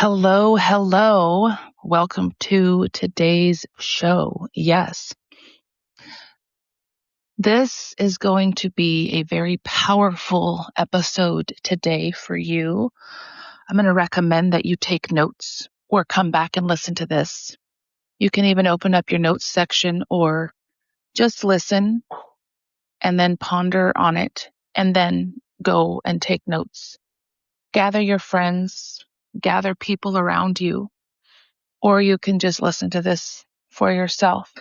Hello, hello. Welcome to today's show. Yes, this is going to be a very powerful episode today for you. I'm going to recommend that you take notes or come back and listen to this. You can even open up your notes section or just listen and then ponder on it and then go and take notes. Gather your friends, gather people around you, or you can just listen to this for yourself.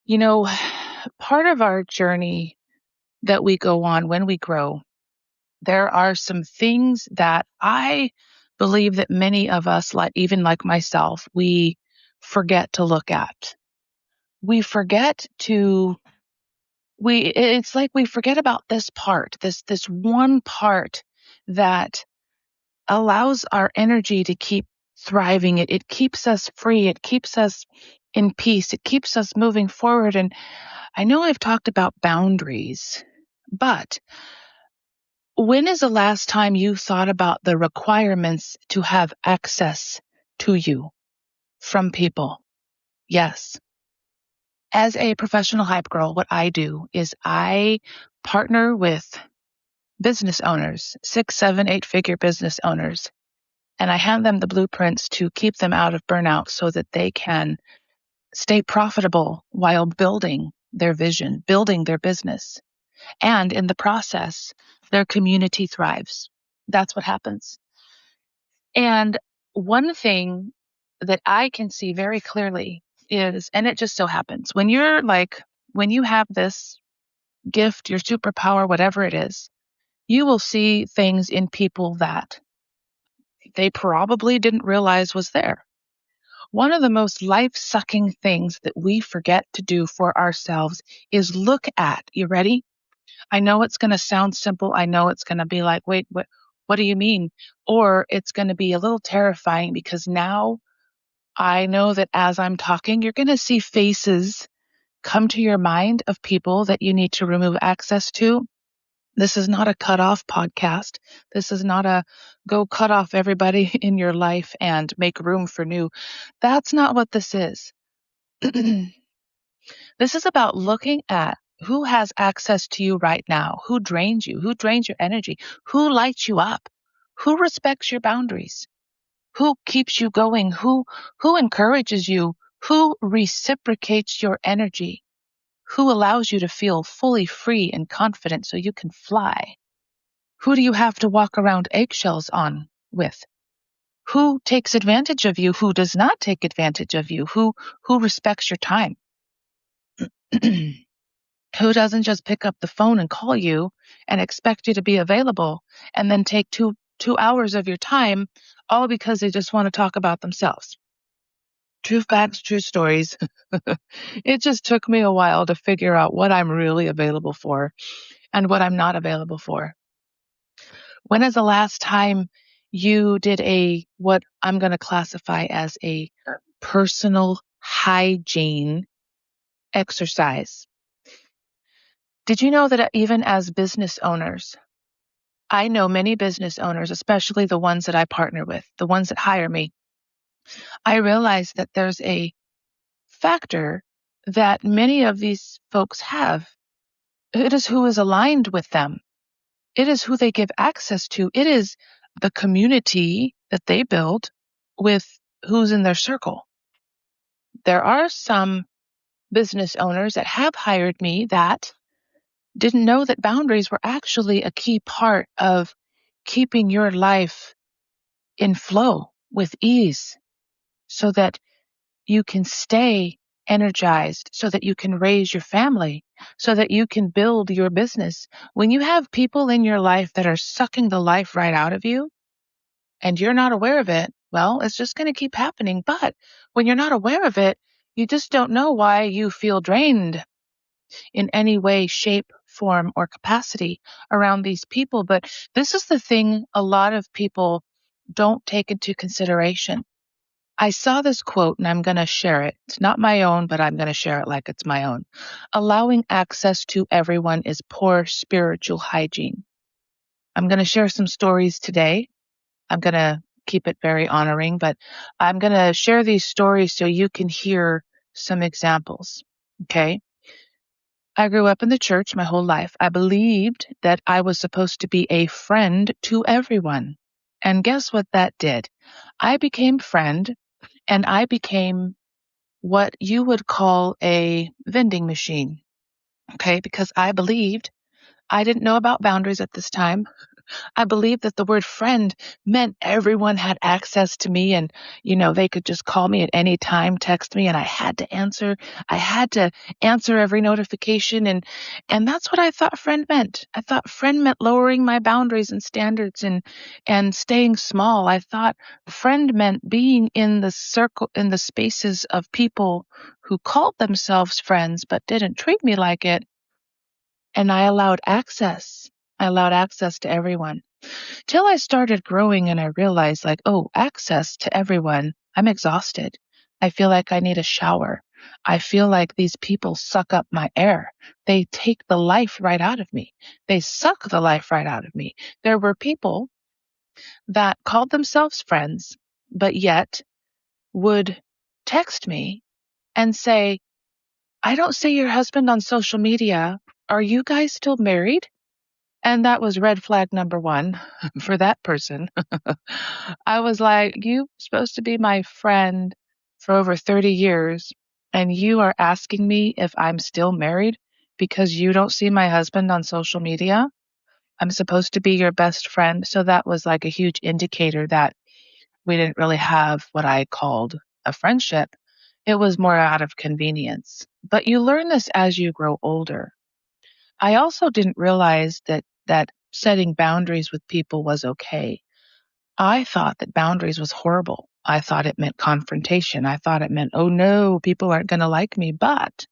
You know, part of our journey that we go on when we grow, there are some things that I believe that many of us, like even like myself, we forget to look at. We forget to it's like we forget about this part, this one part that allows our energy to keep thriving. It keeps us free. It keeps us in peace. It keeps us moving forward. And I know I've talked about boundaries, but when is the last time you thought about the requirements to have access to you from people? Yes. As a professional hype girl, what I do is I partner with business owners, 6, 7, 8-figure business owners, and I hand them the blueprints to keep them out of burnout so that they can stay profitable while building their vision, building their business. And in the process, their community thrives. That's what happens. And one thing that I can see very clearly is, and it just so happens, when you have this gift, your superpower, whatever it is, you will see things in people that they probably didn't realize was there. One of the most life-sucking things that we forget to do for ourselves is look at, you ready? I know it's going to sound simple. I know it's going to be like, wait, what do you mean? Or it's going to be a little terrifying because now I know that as I'm talking, you're going to see faces come to your mind of people that you need to remove access to. This is not a cut-off podcast. This is not a go cut off everybody in your life and make room for new. That's not what this is. This is about looking at who has access to you right now, who drains you, who drains your energy, who lights you up, who respects your boundaries, who keeps you going, who encourages you, who reciprocates your energy, who allows you to feel fully free and confident so you can fly. Who do you have to walk around eggshells on with? Who takes advantage of you? Who does not take advantage of you? Who respects your time? Who doesn't just pick up the phone and call you and expect you to be available and then take two hours of your time all because they just want to talk about themselves? True facts, true stories. It just took me a while to figure out what I'm really available for and what I'm not available for. When is the last time you did what I'm going to classify as a personal hygiene exercise? Did you know that even as business owners, I know many business owners, especially the ones that I partner with, the ones that hire me, I realize that there's a factor that many of these folks have. It is who is aligned with them. It is who they give access to. It is the community that they build with who's in their circle. There are some business owners that have hired me that didn't know that boundaries were actually a key part of keeping your life in flow with ease so that you can stay energized, so that you can raise your family, so that you can build your business. When you have people in your life that are sucking the life right out of you and you're not aware of it, well, it's just going to keep happening. But when you're not aware of it, you just don't know why you feel drained in any way, shape, form, or capacity around these people. But this is the thing a lot of people don't take into consideration. I saw this quote and I'm going to share it. It's not my own, but I'm going to share it like it's my own. Allowing access to everyone is poor spiritual hygiene. I'm going to share some stories today. I'm going to keep it very honoring, but I'm going to share these stories so you can hear some examples. Okay. I grew up in the church my whole life. I believed that I was supposed to be a friend to everyone. And guess what that did? I became friend and I became what you would call a vending machine. Okay. Because I believed I didn't know about boundaries at this time. I believed that the word friend meant everyone had access to me and, they could just call me at any time, text me, and I had to answer. I had to answer every notification. And that's what I thought friend meant. I thought friend meant lowering my boundaries and standards and staying small. I thought friend meant being in the circle, in the spaces of people who called themselves friends, but didn't treat me like it. And I allowed access. I allowed access to everyone. Till I started growing and I realized, like, oh, access to everyone. I'm exhausted. I feel like I need a shower. I feel like these people suck up my air. They take the life right out of me. They suck the life right out of me. There were people that called themselves friends, but yet would text me and say, I don't see your husband on social media. Are you guys still married? And that was red flag number one for that person. I was like, you supposed to be my friend for over 30 years, and you are asking me if I'm still married because you don't see my husband on social media? I'm supposed to be your best friend. So that was like a huge indicator that we didn't really have what I called a friendship. It was more out of convenience. But you learn this as you grow older. I also didn't realize that setting boundaries with people was okay. I thought that boundaries was horrible. I thought it meant confrontation. I thought it meant, oh no, people aren't going to like me. But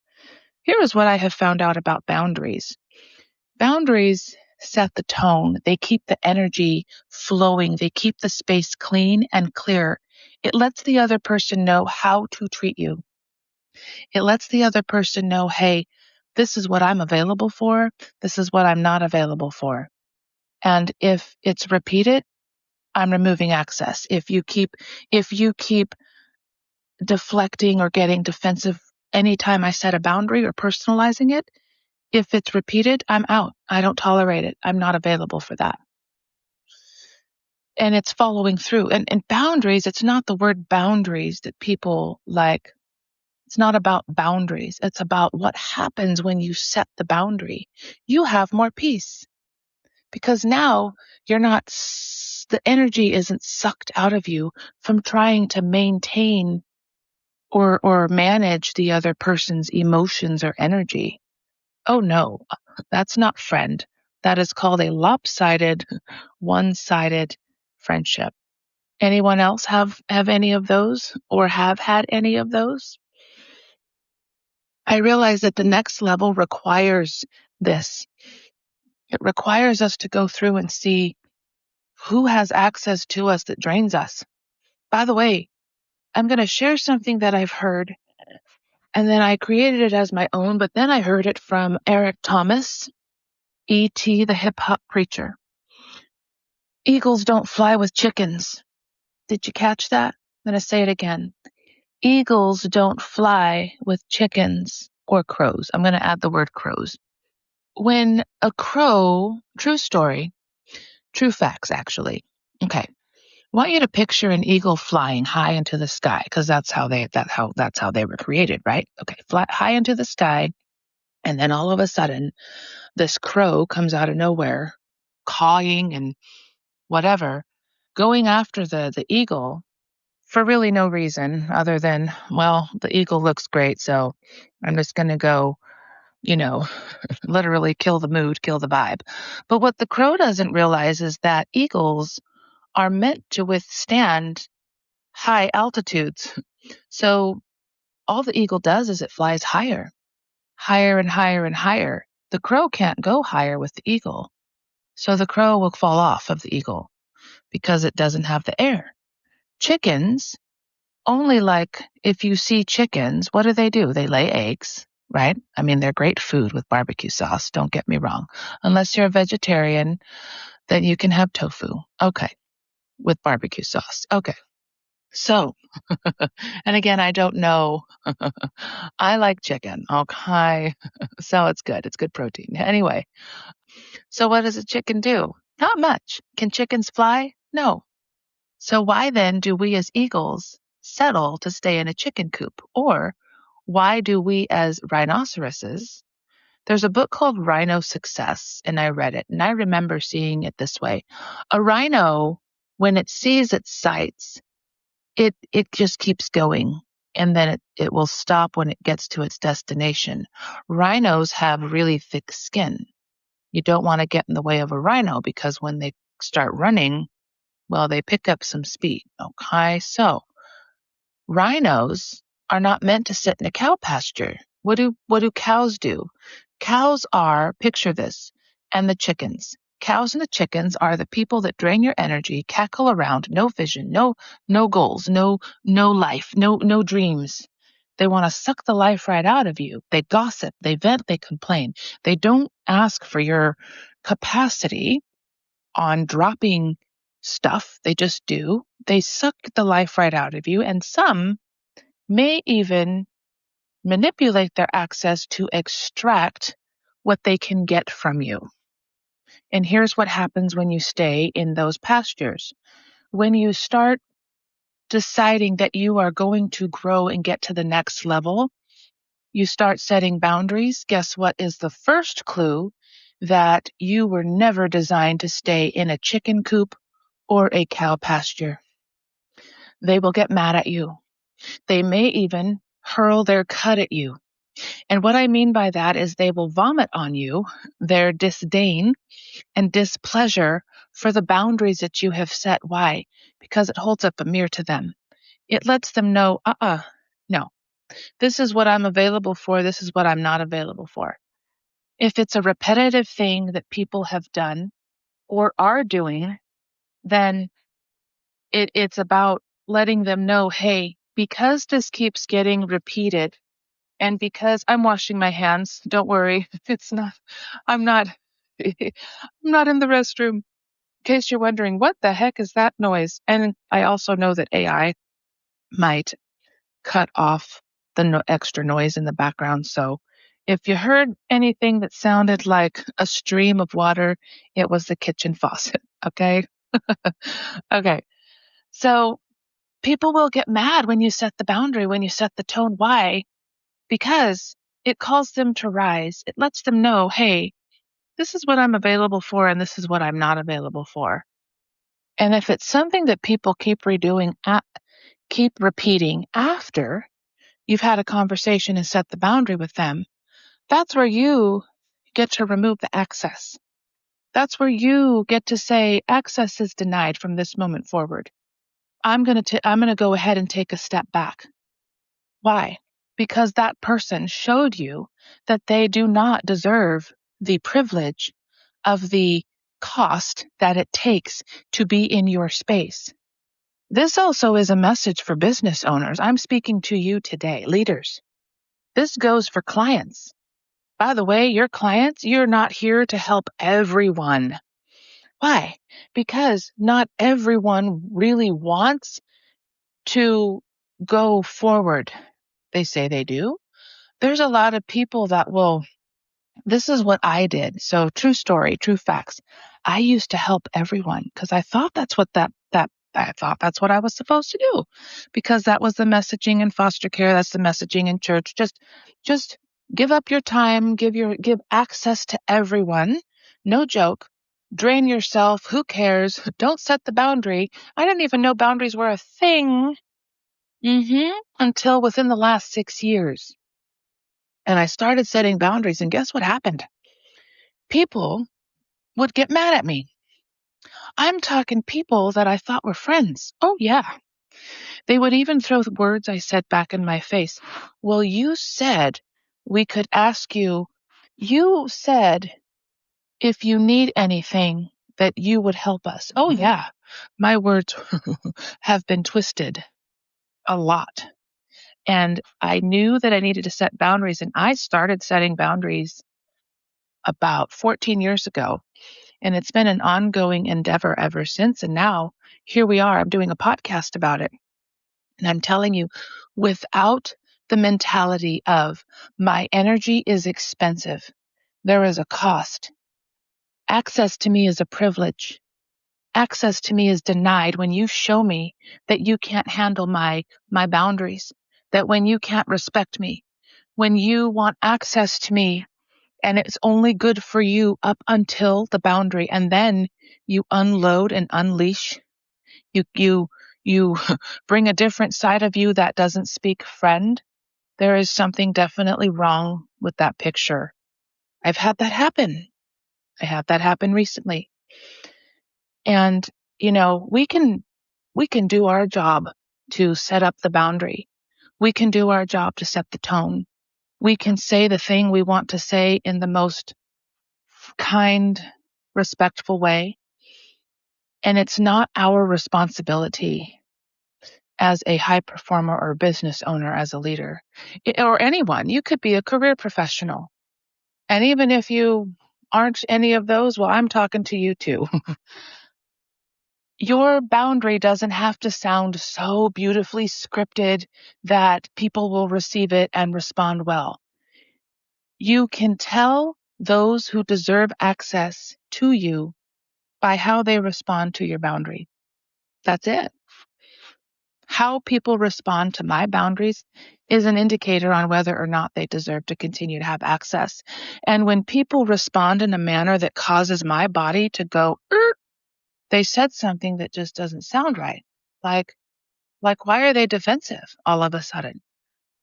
here is what I have found out about boundaries. Boundaries set the tone. They keep the energy flowing. They keep the space clean and clear. It lets the other person know how to treat you. It lets the other person know, hey, this is what I'm available for. This is what I'm not available for. And if it's repeated, I'm removing access. If you keep deflecting or getting defensive anytime I set a boundary or personalizing it, if it's repeated, I'm out. I don't tolerate it. I'm not available for that. And it's following through. And boundaries, it's not the word boundaries that people like. It's not about boundaries. It's about what happens when you set the boundary. You have more peace because now you're not, the energy isn't sucked out of you from trying to maintain or manage the other person's emotions or energy. Oh no, that's not friend. That is called a lopsided, one-sided friendship. Anyone else have any of those or have had any of those? I realize that the next level requires this. It requires us to go through and see who has access to us that drains us. By the way, I'm going to share something that I've heard, and then I created it as my own, but then I heard it from Eric Thomas, E.T., the hip hop preacher. Eagles don't fly with chickens. Did you catch that? I'm going to say it again. Eagles don't fly with chickens or crows. I'm going to add the word crows. When a crow, true story, true facts actually. Okay. I want you to picture an eagle flying high into the sky because that's how they were created, right? Okay, fly high into the sky, and then all of a sudden this crow comes out of nowhere, cawing and whatever, going after the eagle for really no reason other than, well, the eagle looks great, so I'm just going to go, you know, literally kill the mood, kill the vibe. But what the crow doesn't realize is that eagles are meant to withstand high altitudes. So all the eagle does is it flies higher, higher and higher and higher. The crow can't go higher with the eagle. So the crow will fall off of the eagle because it doesn't have the air. Chickens, only like if you see chickens, what do? They lay eggs, right? I mean, they're great food with barbecue sauce. Don't get me wrong. Unless you're a vegetarian, then you can have tofu. Okay. with barbecue sauce. Okay. So, and again, I don't know. I like chicken. Okay. So it's good. It's good protein. Anyway, so what does a chicken do? Not much. Can chickens fly? No. So why then do we as eagles settle to stay in a chicken coop? Or why do we as rhinoceroses? There's a book called Rhino Success, and I read it, and I remember seeing it this way. A rhino, when it sees its sights, it just keeps going, and then it will stop when it gets to its destination. Rhinos have really thick skin. You don't want to get in the way of a rhino because when they start running, well, they pick up some speed. Okay, so rhinos are not meant to sit in a cow pasture. What do cows do? Cows are, picture this, and the chickens. Cows and the chickens are the people that drain your energy, cackle around, no vision, no goals, no life, no dreams. They want to suck the life right out of you. They gossip, they vent, they complain. They don't ask for your capacity on dropping stuff. They just do. They suck the life right out of you, and some may even manipulate their access to extract what they can get from you. And here's what happens when you stay in those pastures. When you start deciding that you are going to grow and get to the next level, you start setting boundaries. Guess what is the first clue that you were never designed to stay in a chicken coop or a cow pasture? They will get mad at you. They may even hurl their cut at you. And what I mean by that is they will vomit on you their disdain and displeasure for the boundaries that you have set. Why? Because it holds up a mirror to them. It lets them know, no, this is what I'm available for. This is what I'm not available for. If it's a repetitive thing that people have done or are doing, then it's about letting them know, hey, because this keeps getting repeated and because I'm washing my hands, don't worry, I'm not, I'm not in the restroom. In case you're wondering, what the heck is that noise? And I also know that AI might cut off the extra noise in the background. So if you heard anything that sounded like a stream of water, it was the kitchen faucet. Okay. Okay. So people will get mad when you set the boundary, when you set the tone. Why? Because it calls them to rise. It lets them know, hey, this is what I'm available for and this is what I'm not available for. And if it's something that people keep keep repeating after you've had a conversation and set the boundary with them, that's where you get to remove the access. That's where you get to say access is denied from this moment forward. I'm going to go ahead and take a step back. Why? Because that person showed you that they do not deserve the privilege of the cost that it takes to be in your space. This also is a message for business owners. I'm speaking to you today, leaders. This goes for clients. By the way, your clients, you're not here to help everyone. Why? Because not everyone really wants to go forward. They say they do. There's a lot of people that will, this is what I did. So true story, true facts. I used to help everyone because I thought that's what I thought that's what I was supposed to do because that was the messaging in foster care. That's the messaging in church. Just give up your time, give access to everyone. No joke. Drain yourself. Who cares? Don't set the boundary. I didn't even know boundaries were a thing. Until within the last 6 years. And I started setting boundaries, and guess what happened? People would get mad at me. I'm talking people that I thought were friends. Oh, yeah. They would even throw the words I said back in my face. Well, you said we could ask you. You said if you need anything that you would help us. Oh, yeah. My words have been twisted a lot. And I knew that I needed to set boundaries, and I started setting boundaries about 14 years ago. And it's been an ongoing endeavor ever since. And now here we are. I'm doing a podcast about it. And I'm telling you, without the mentality of my energy is expensive, there is a cost. Access to me is a privilege. Access to me is denied when you show me that you can't handle my boundaries, that when you can't respect me, when you want access to me and it's only good for you up until the boundary, and then you unload and unleash. You bring a different side of you that doesn't speak friend. There is something definitely wrong with that picture. I've had that happen. I had that happen recently. And we can do our job to set up the boundary. We can do our job to set the tone. We can say the thing we want to say in the most kind, respectful way. And it's not our responsibility as a high performer or business owner, as a leader, or anyone. You could be a career professional. And even if you aren't any of those, well, I'm talking to you too. Your boundary doesn't have to sound so beautifully scripted that people will receive it and respond well. You can tell those who deserve access to you by how they respond to your boundary. That's it. How people respond to my boundaries is an indicator on whether or not they deserve to continue to have access. And when people respond in a manner that causes my body to go, they said something that just doesn't sound right. Like, why are they defensive all of a sudden?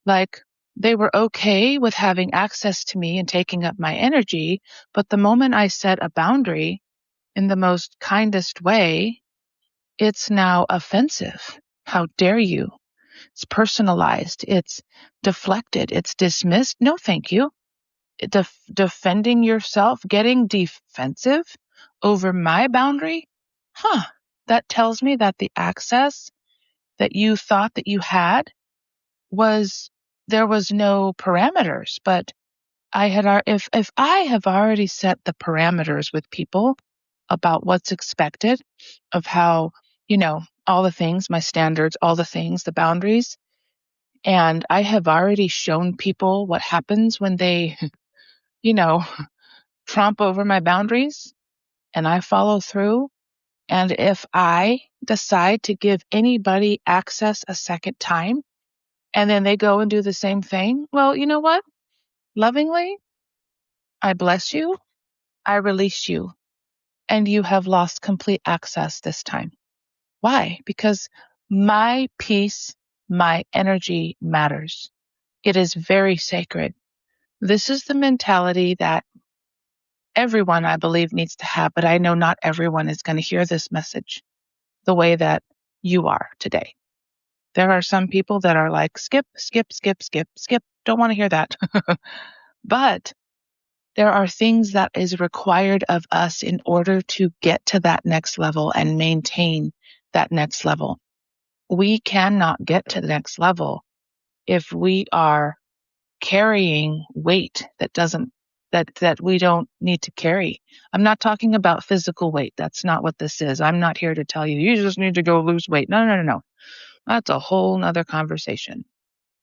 Like, they were okay with having access to me and taking up my energy, but the moment I set a boundary in the most kindest way, it's now offensive. How dare you? It's personalized. It's deflected. It's dismissed. No, thank you. Defending yourself, getting defensive over my boundary? That tells me that the access that you thought that you had was, there was no parameters, but if I have already set the parameters with people about what's expected, of how, all the things, my standards, all the things, the boundaries, and I have already shown people what happens when they, you know, tromp over my boundaries and I follow through. And if I decide to give anybody access a second time and then they go and do the same thing, well, you know what? Lovingly, I bless you, I release you, and you have lost complete access this time. Why? Because my peace, my energy matters. It is very sacred. This is the mentality that everyone, I believe, needs to have, but I know not everyone is going to hear this message the way that you are today. There are some people that are like, skip, skip, skip, skip, skip. Don't want to hear that. But there are things that is required of us in order to get to that next level and maintain that next level. We cannot get to the next level if we are carrying weight that we don't need to carry. I'm not talking about physical weight. That's not what this is. I'm not here to tell you, you just need to go lose weight. No, no, no, no. That's a whole nother conversation.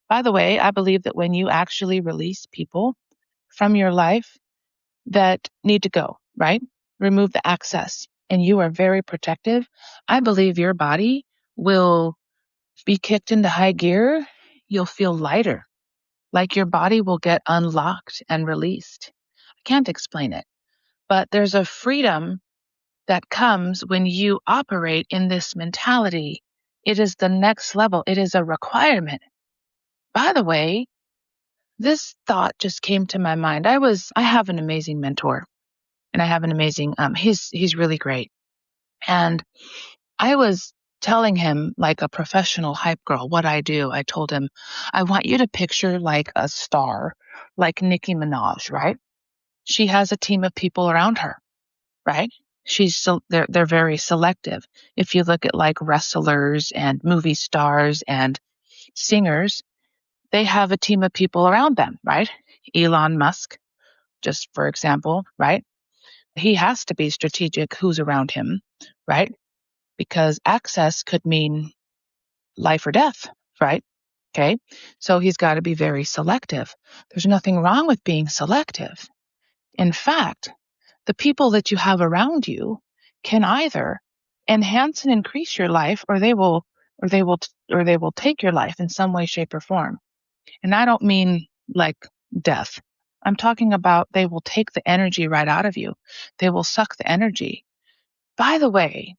By the way, I believe that when you actually release people from your life that need to go, right? Remove the access, and you are very protective, I believe your body will be kicked into high gear. You'll feel lighter, like your body will get unlocked and released. I can't explain it, but there's a freedom that comes when you operate in this mentality. It is the next level. It is a requirement. By the way, this thought just came to my mind. I have an amazing mentor, and I have an amazing, he's really great. And I was telling him, like a professional hype girl, what I do. I told him, I want you to picture like a star, like Nicki Minaj, right? She has a team of people around her, right? They're very selective. If you look at like wrestlers and movie stars and singers, they have a team of people around them, right? Elon Musk, just for example, right? he has to be strategic who's around him, right? Because access could mean life or death, right? Okay. So he's got to be very selective. There's nothing wrong with being selective. In fact, the people that you have around you can either enhance and increase your life, or they will take your life in some way, shape, or form. And I don't mean like death. I'm talking about they will take the energy right out of you. They will suck the energy. By the way,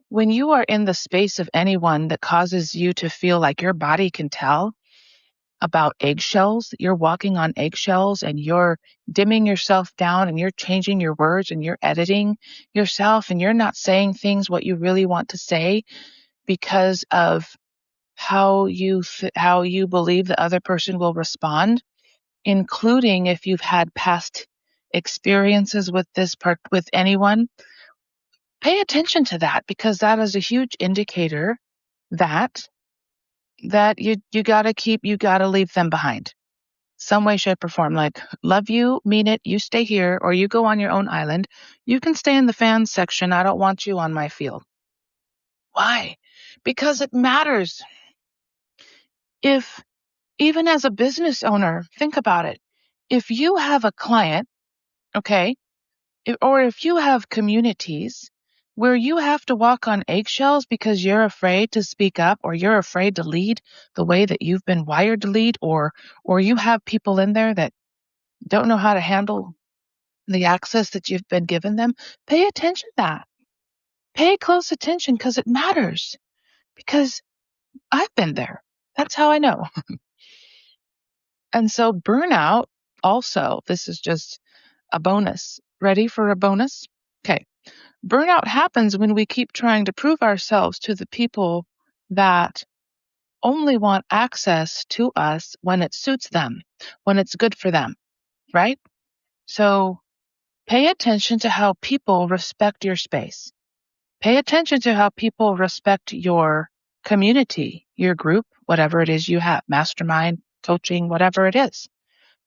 when you are in the space of anyone that causes you to feel like your body can tell about eggshells, that you're walking on eggshells and you're dimming yourself down and you're changing your words and you're editing yourself and you're not saying things what you really want to say because of how you believe the other person will respond, including if you've had past experiences with this part with anyone. Pay attention to that, because that is a huge indicator that you gotta leave them behind. Some way, shape, or form. Like, love you, mean it, you stay here, or you go on your own island. You can stay in the fans section. I don't want you on my field. Why? Because it matters. If, even as a business owner, think about it. If you have a client, okay, or if you have communities where you have to walk on eggshells because you're afraid to speak up, or you're afraid to lead the way that you've been wired to lead, or you have people in there that don't know how to handle the access that you've been given them, pay attention to that. Pay close attention, because it matters. Because I've been there. That's how I know. And so burnout also, this is just a bonus. Ready for a bonus? Okay. Burnout happens when we keep trying to prove ourselves to the people that only want access to us when it suits them, when it's good for them, right? So pay attention to how people respect your space. Pay attention to how people respect your community, your group, whatever it is you have, mastermind, coaching, whatever it is.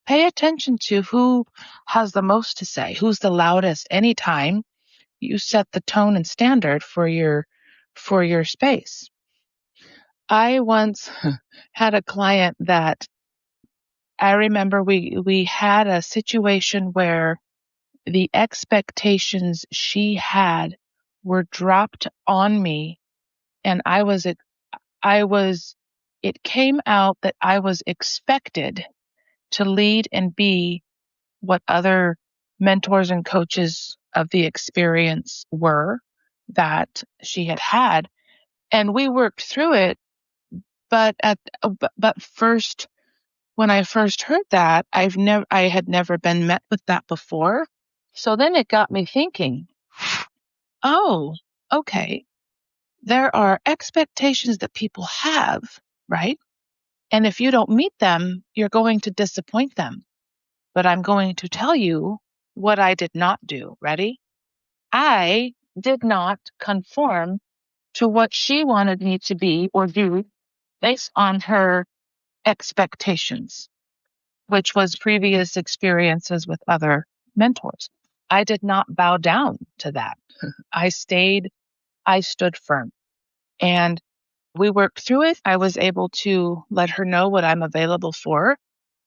Pay attention to who has the most to say, who's the loudest. Anytime you set the tone and standard for your space. I once had a client that I remember we had a situation where the expectations she had were dropped on me, and it came out that I was expected to lead and be what other mentors and coaches of the experience were that she had had. And we worked through it. But first, when I first heard that, I had never been met with that before. So then it got me thinking, oh, okay, there are expectations that people have, right? And if you don't meet them, you're going to disappoint them. But I'm going to tell you what I did not do. Ready? I did not conform to what she wanted me to be or do based on her expectations, which was previous experiences with other mentors. I did not bow down to that. I stood firm, and we worked through it. I was able to let her know what I'm available for,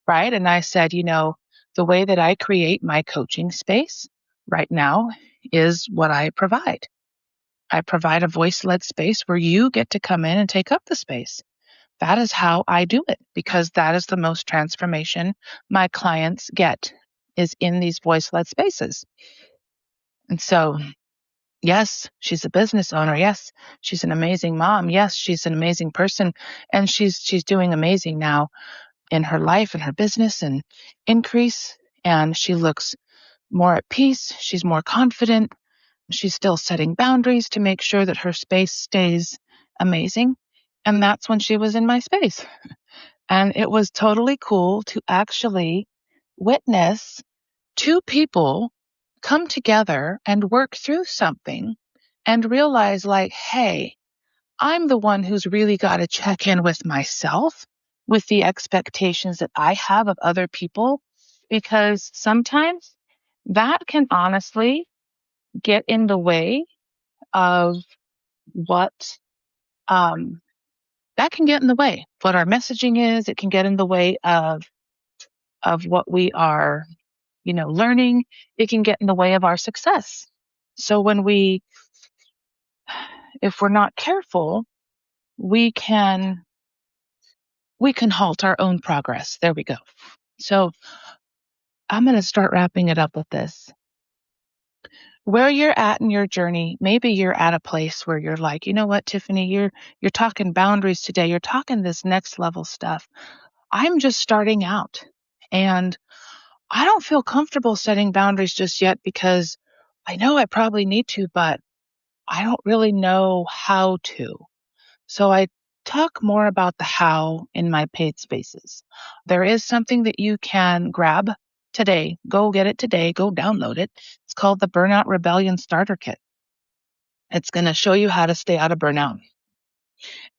right? And I said, the way that I create my coaching space right now is what I provide. I provide a voice-led space where you get to come in and take up the space. That is how I do it, because that is the most transformation my clients get, is in these voice-led spaces. And so, yes, she's a business owner. Yes, she's an amazing mom. Yes, she's an amazing person. And she's doing amazing now in her life and her business and increase. And she looks more at peace. She's more confident. She's still setting boundaries to make sure that her space stays amazing. And that's when she was in my space. And it was totally cool to actually witness two people come together and work through something and realize, like, hey, I'm the one who's really got to check in with myself, with the expectations that I have of other people, because sometimes that can honestly get in the way of what, um, that can get in the way. What our messaging is, it can get in the way of what we are, learning. It can get in the way of our success. So if we're not careful, we can halt our own progress. There we go. So I'm going to start wrapping it up with this. Where you're at in your journey, maybe you're at a place where you're like, you know what, Tiffany, you're talking boundaries today. You're talking this next level stuff. I'm just starting out and I don't feel comfortable setting boundaries just yet because I know I probably need to, but I don't really know how to. So I talk more about the how in my paid spaces. There is something that you can grab today. Go get it today. Go download it. It's called the Burnout Rebellion Starter Kit. It's going to show you how to stay out of burnout.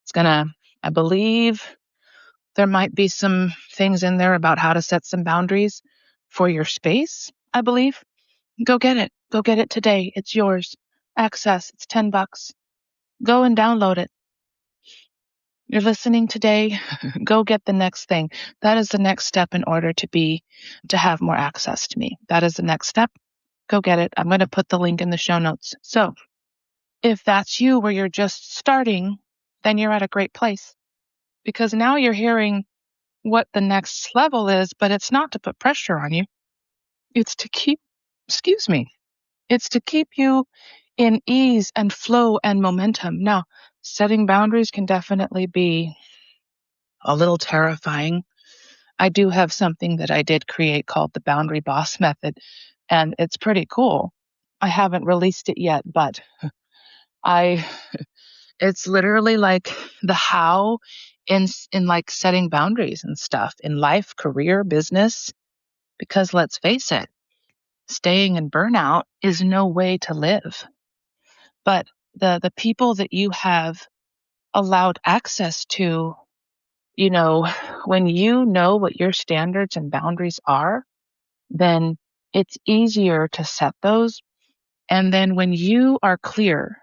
It's going to, I believe there might be some things in there about how to set some boundaries for your space, I believe. Go get it. Go get it today. It's yours. Access. It's $10. Go and download it. You're listening today. Go get the next thing. That is the next step in order to have more access to me. That is the next step. Go get it. I'm going to put the link in the show notes. So if that's you where you're just starting, then you're at a great place because now you're hearing what the next level is, but it's not to put pressure on you. It's to keep, excuse me, it's to keep you in ease and flow and momentum. Now, setting boundaries can definitely be a little terrifying. I do have something that I did create called the Boundary Boss Method, and it's pretty cool. I haven't released it yet, but I it's literally like the how in like setting boundaries and stuff in life, career, business, because let's face it, staying in burnout is no way to live. But the people that you have allowed access to, you know, when you know what your standards and boundaries are, then it's easier to set those. And then when you are clear,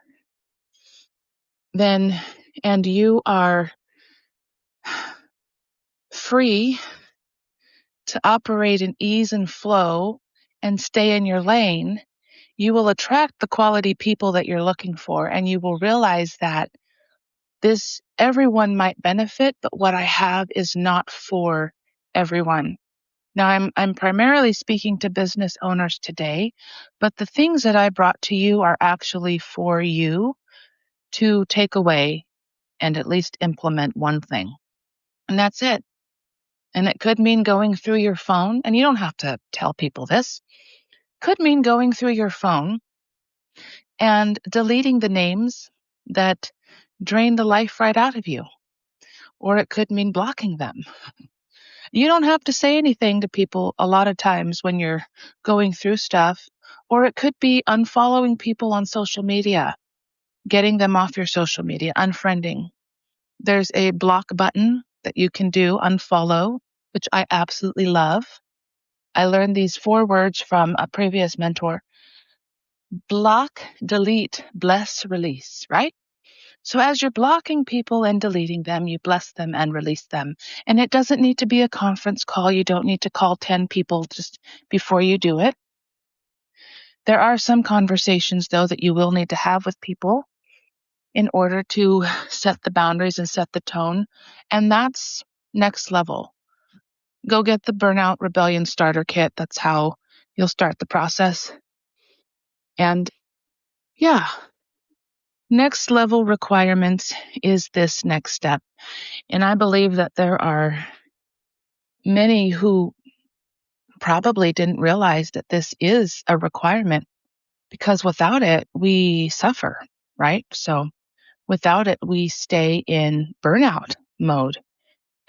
then and you are free to operate in ease and flow and stay in your lane, you will attract the quality people that you're looking for. And you will realize that everyone might benefit, but what I have is not for everyone. Now, I'm primarily speaking to business owners today, but the things that I brought to you are actually for you to take away and at least implement one thing. And that's it. And it could mean going through your phone, and you don't have to tell people this. Could mean going through your phone and deleting the names that drain the life right out of you. Or it could mean blocking them. You don't have to say anything to people a lot of times when you're going through stuff. Or it could be unfollowing people on social media, getting them off your social media, unfriending. There's a block button that you can do, unfollow, which I absolutely love. I learned these 4 words from a previous mentor. Block, delete, bless, release, right? So as you're blocking people and deleting them, you bless them and release them. And it doesn't need to be a conference call. You don't need to call 10 people just before you do it. There are some conversations, though, that you will need to have with people in order to set the boundaries and set the tone. And that's next level. Go get the Burnout Rebellion Starter Kit. That's how you'll start the process. And yeah, next level requirements is this next step. And I believe that there are many who probably didn't realize that this is a requirement because without it, we suffer, right? So without it, we stay in burnout mode.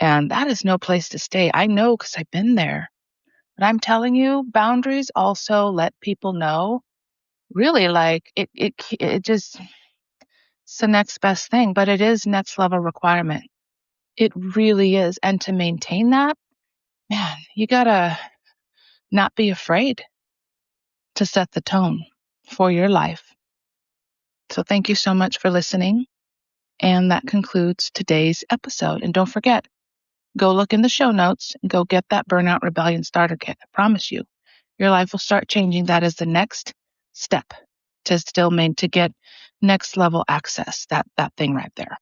And that is no place to stay. I know because I've been there. But I'm telling you, boundaries also let people know really like it just, it's the next best thing, but it is next level requirement. It really is. And to maintain that, man, you gotta not be afraid. to set the tone for your life. So thank you so much for listening. And that concludes today's episode. And don't forget, go look in the show notes and go get that Burnout Rebellion Starter Kit. I promise you, your life will start changing. That is the next step to get next level access, that thing right there.